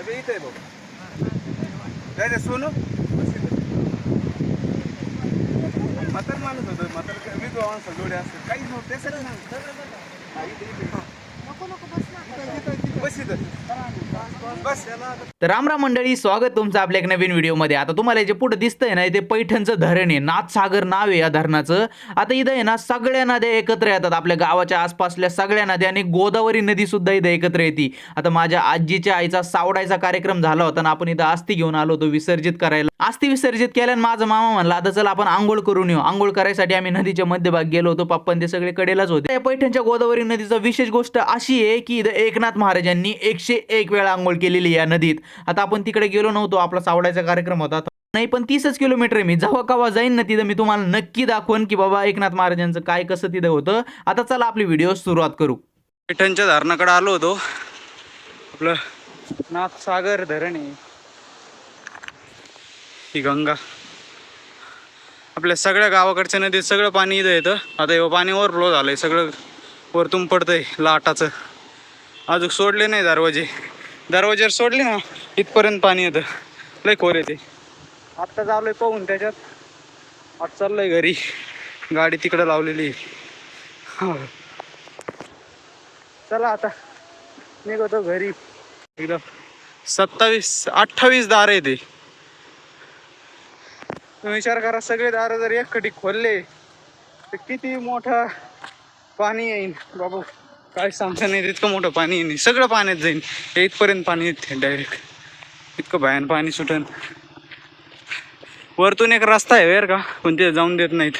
सगळे इथे आहे बाबा. काय रे सोनू म्हातार माणूस होतं. म्हातार विधवा माणसं जोडे असतात काहीच नव्हतं त्यासाठी तर रामराम मंडळी, स्वागत तुमचं आपल्या एक नवीन व्हिडिओमध्ये. आता तुम्हाला जे पुढे दिसतंय ना, ते पैठणचं धरण आहे. नाथसागर नाव आहे या धरणाचं. आता इथं आहे ना सगळ्या नद्या एकत्र येतात. आपल्या गावाच्या आसपासल्या सगळ्या नद्या आणि गोदावरी नदी सुद्धा इथं एकत्र येते. आता माझ्या आजीच्या आईचा सावडायचा कार्यक्रम झाला होता ना, आपण इथं अस्थी घेऊन आलो होतो विसर्जित करायला. अस्थी विसर्जित केल्यानं माझा मामा म्हणला आता चला आपण आंघोळ करून येऊ. आंघोळ करायसाठी आम्ही नदीच्या मध्यभागी गेलो होतो. पप्पा ते सगळे कडेलाच होते. पैठणच्या गोदावरी नदीचा विशेष गोष्ट अशी आहे की इथं एकनाथ महाराजांनी 101 वेळा आंघोळ केलेली या नदीत. आता आपण तिकडे गेलो नव्हतो, आपला सावडायचा कार्यक्रम होता नाही, पण 30च किलोमीटर आहे. मी जेव्हा केव्हा जाईन ना तिथं मी तुम्हाला नक्की दाखवून की बाबा एकनाथ महाराजांचं काय कसं तिथं होतं. आता चला आपली व्हिडिओ सुरुवात करू. पैठणच्या धरणाकडे आलो होतो. आपलं नाथसागर धरण आहे. ही गंगा आपल्या सगळ्या गावाकडच्या नदीत सगळं पाणी इथं येतं. आता हे पाणी ओव्हरफ्लो झालंय, सगळं वरतून पडतंय लाटाचं. अजून सोडले नाही दरवाजेवर सोडले ना इथपर्यंत पाणी येतं. लय खोर येते. आत्ता चाललोय पाहून त्याच्यात. आता चाललोय घरी, गाडी तिकडं लावलेली. चला आता निघतो घरी. एकदम 27-28 दार येते. तुम्ही विचार करा, सगळे दार जर एकखटी खोलले तर किती मोठं पाणी येईल बाबू. काय सांगता नाही, इतकं मोठं पाणी येईल. सगळं पाण्यात जाईल. इथपर्यंत पाणी येते डायरेक्ट. इतकं भयान पाणी सुटन. वरतून एक रस्ता आहे वेर का, पण ते जाऊन देत नाहीत.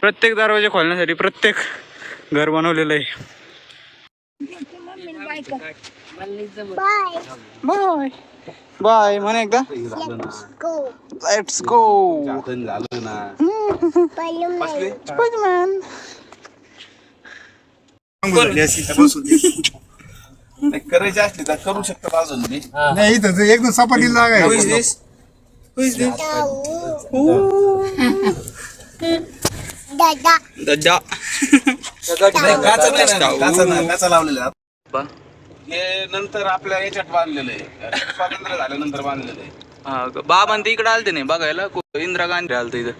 प्रत्येक दरवाजे खोलण्यासाठी प्रत्येक घर बनवलेलं आहे. बाय बाय म्हणे एकदा. Let's go. झालं ना स्पाइडरमॅन. करायची असली तर करू शकतो अजून मी. नाही इथं एकदम सपाटी जागा आहे. काचा लावलेला हे नंतर आपल्या याच्यात बांधलेलं आहे. स्वातंत्र्य झाल्यानंतर बांधलेलं आहे. बाबा ते इकडे आलते नाही बघायला. इंदिरा गांधी आलते इथं.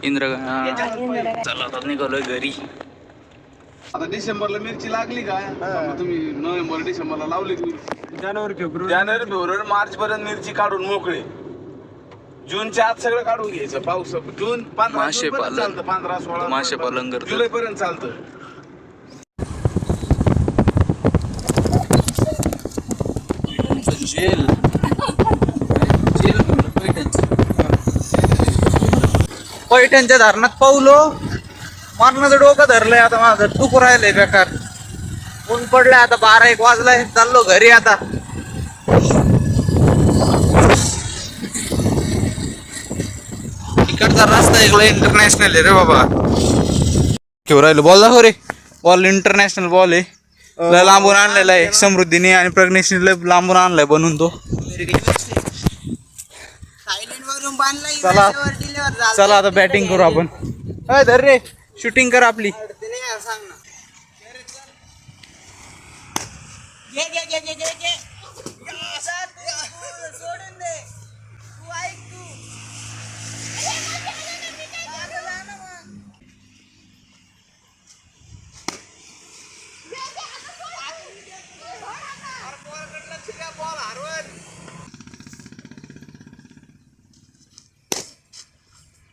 इंदिरा गांधी. चला आता निघालोय घरी. आता डिसेंबरला मिरची लागली का, तुम्ही नोव्हेंबर डिसेंबरला लावली जानेवारी फेब्रुवारी मार्च पर्यंत मिरची काढून मोकळे. जूनच्या आत सगळं काढून घ्यायचं. पाऊस जून 15 चालतं. 15-16 मासे पालन करतो. जुलै पर्यंत चालतं. पैठणच्या धरणात पावलो. मरणाचं डोकं धरलंय आता माझं. टुकू राहिलंय बेकार. ऊन पडलंय आता. 12-1 वाजलाय. चाललो घरी आता. इकडचा रस्ता एकला इंटरनॅशनल आहे रे बाबा. घेऊ राहिलो. बॉल दाखव रे. बॉल इंटरनॅशनल बॉल आहे. लय लांबून आणलेला आहे समृद्धीने आणि प्रज्ञेशने लय लांबून आणलाय बनवून तो. चला चला आता बॅटिंग करू आपण. धर रे, शूटिंग कर आपली.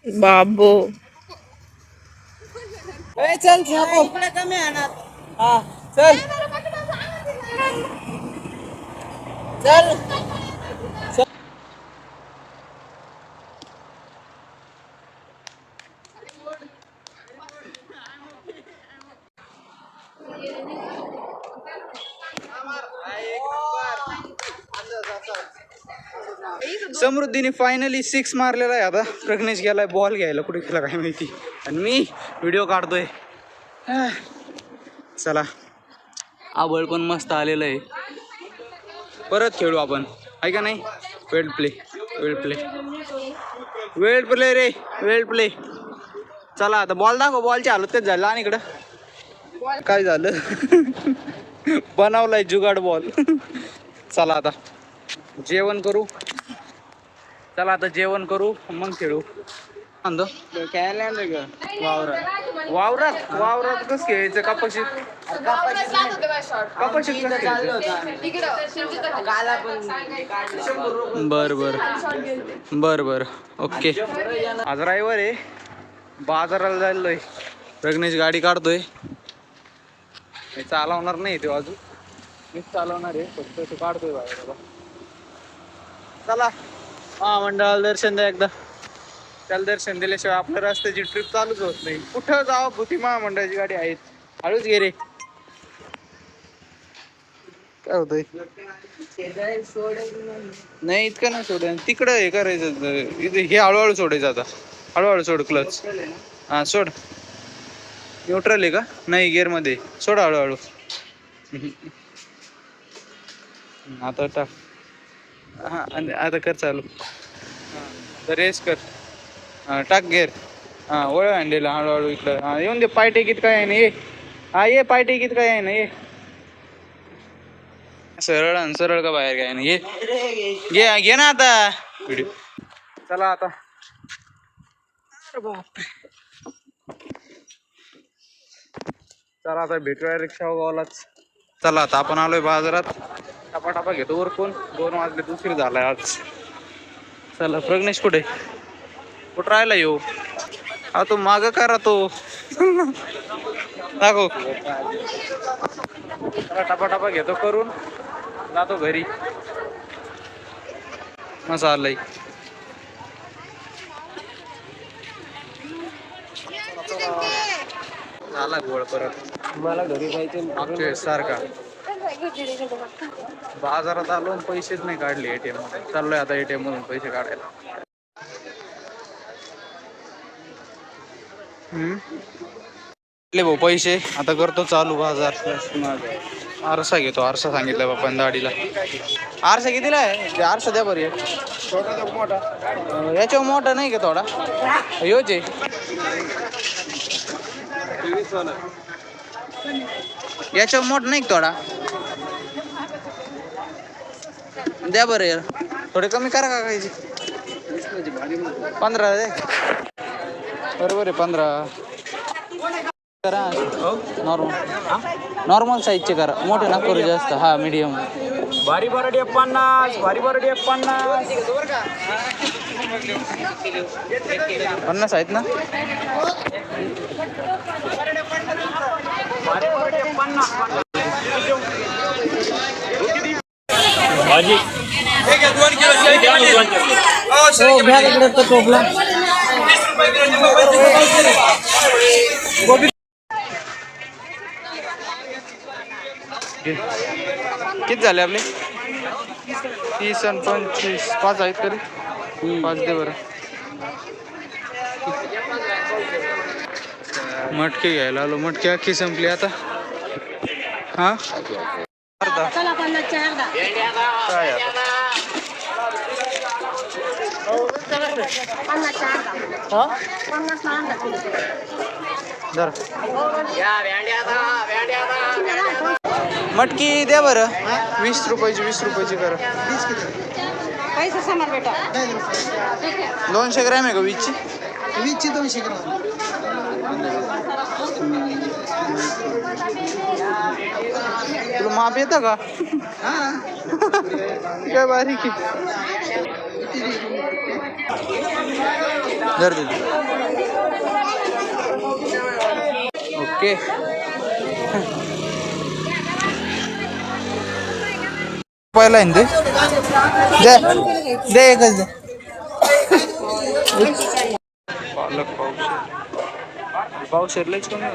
बाबो चल कमी हा चल चल. समृद्धीने फायनली 6 मारलेला आहे. आता प्रज्ञेश गेलाय बॉल घ्यायला. कुठे गेला काय माहिती. आणि मी व्हिडिओ काढतोय. चला आबळ पण मस्त आलेलं आहे. परत खेळू आपण, आहे का नाही. वेळ प्ले रे. वेळ प्ले. चला आता बॉल दाखव. बॉलची हालत तेच झालं. आणि इकडं काय झालं बनवलाय जुगाड बॉल. चला आता जेवण करू. चला आता जेवण करू मग खेळू. आणतो वावरात वावरात कसं खेळायचं कपाशीत कपाशीत कसं खेळायचं. बर बर बर बर ओके. आज रविवार आहे बाजाराला जायलोय. प्रज्ञेश गाडी काढतोय. मी चालवणार नाही तो अजून मीच चालवणार आहे फक्त तो काढतोय बाहेर. चला महामंडळाला दर्शन द्या एकदा. त्याला दर्शन दिल्याशिवाय आपल्या रस्त्याची ट्रिप चालूच होत नाही. कुठं जावं भूती महामंडळाची गाडी आहेत. हळूच गे रे. काय होतंय नाही इतकं नाही सोड तिकडं हे करायचं इथे हे हळूहळू सोडायचं आता. हळूहळू सोड क्लच. हा सोड. न्यूट्रल आहे का नाही गिअर मध्ये सोड हळूहळू. आता टाक. हा आता कर चालू. तर रेस कर. टाक गिअर. हा वळ हँडीला हळूहळू इकडं. हा येऊन दे. पाय टेकीत काय आहे ना ये. हा ये पाय टेकीत काय आहे ना ये. सरळ आणि सरळ का बाहेर काय ना ये घे ना आता व्हिडिओ. चला आता. चला आता भेटूया रिक्षा गावालाच. चला आता आपण आलोय बाजारात. टपाटपा घेतो उरकून. 2 वाजले दुसरी झालाय आज. चला प्रज्ञेश कुठे कुठं राहिला येऊ. हा तो माग करा तो दाखव. चला टपाटपा घेतो करून जातो घरी. मसा आलंय. झाला गोळ परत. मला घरी जायचे सारखा. बाजारात आलो पैसेच नाही काढले एटीएम मध्ये. चाललोय आता एटीएम मधून पैसे काढायला. भाऊ पैसे आता करतो चालू बाजार. आरसा घेतो. आरसा सांगितलं बाप्पा दाढीला. आरसा कितीला आहे. आरसा द्या बरं. मोठा याच्यावर मोठा नाही का थोडा योच आहे. याच्यावर मोठा नाही थोडा द्या बरं यार. थोडे कमी करा का काही. 15 दे. बरोबर आहे 15 करा. नॉर्मल नॉर्मल साईजचे करा. मोठे ना करू जास्त. हा मीडियम. भारी बरडी 50 भारी बरडी 50 50 आहेत ना. भाजी किती झाले आपले 30 आणि 25 5 आहेत तरी 5 दे बरं. मटके घ्यायला आलो. मटके अख्खी संपली आता. हा काय आता? जरा मटकी द्या बरं. 20 रुपयाची करा. 200 ग्रॅम आहे का 20ची. 200 ग्राम. तुला माप येतं का. काय बारीक जर ओके. पहिला आहे ते दे एकच दे. पालक पावशेर लयच कमी.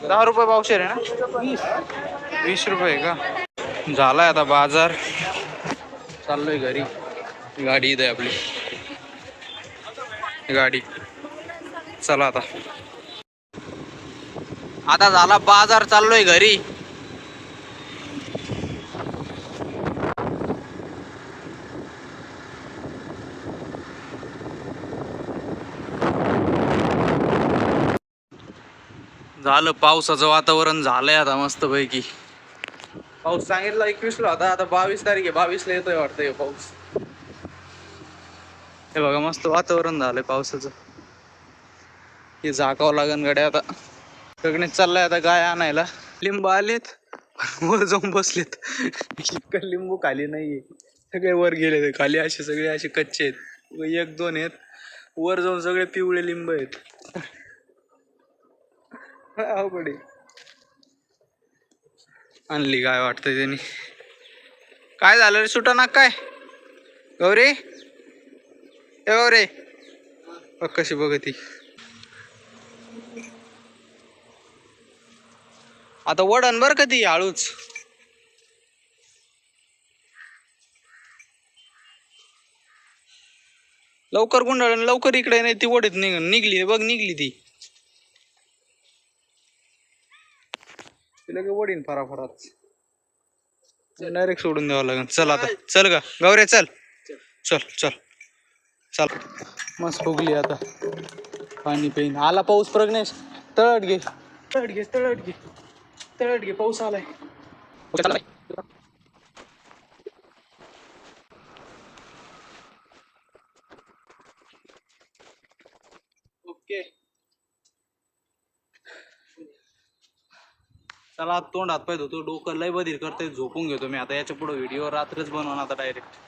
10 रुपये पावशेर आहे ना. 20 रुपये का. झालाय आता बाजार. चाललोय घरी. गाडी इथे आपली गाडी. चला आता झाला बाजार. चाललोय घरी. झालं पावसाचं वातावरण झालंय आता मस्त पैकी. पाऊस सांगितला 21 ला होता, आता 22 तारीख आहे. 22 ला येतोय वाटतं हे पाऊस. हे बघा मस्त वातावरण झालंय पावसाचं. हे झाकावं लागन गाड्या आता. गगनेश चाललाय आता गाय आणायला. लिंब आलेत, वर जाऊन बसलेत. इतकं लिंबू खाली नाहीये, सगळे वर गेले खाली. असे सगळे असे कच्चे आहेत, 1-2 आहेत. वर जाऊन सगळे पिवळे लिंब आहेत. अवघड आहे. आणली गाय वाटतंय त्यांनी. काय झालं रे सुटा ना काय गौरी? ए गौरी बघ कशी बघती. आता वडण बर का ती हळूच. लवकर गुंडाळ लवकर इकडे, नाही ती वडीत निघली बघ, निघली ती. तिला वडीन फराफरात डायरेक्ट सोडून द्यावं लागेल. चल आता, चल ग गौरे, चल चल चल चल. मस्त फुगली आता, पाणी पेन आला. पाऊस प्रज्ञेश, तळट घे तळट घे तळट घे तळट घे. पाऊस आलाय. ओके चला, तोंड हात पाय धुतो, डोकं लय बधीर करतोय. झोपून घेतो मी आता. याच्या पुढे व्हिडिओ रात्रच बनवणार आता डायरेक्ट.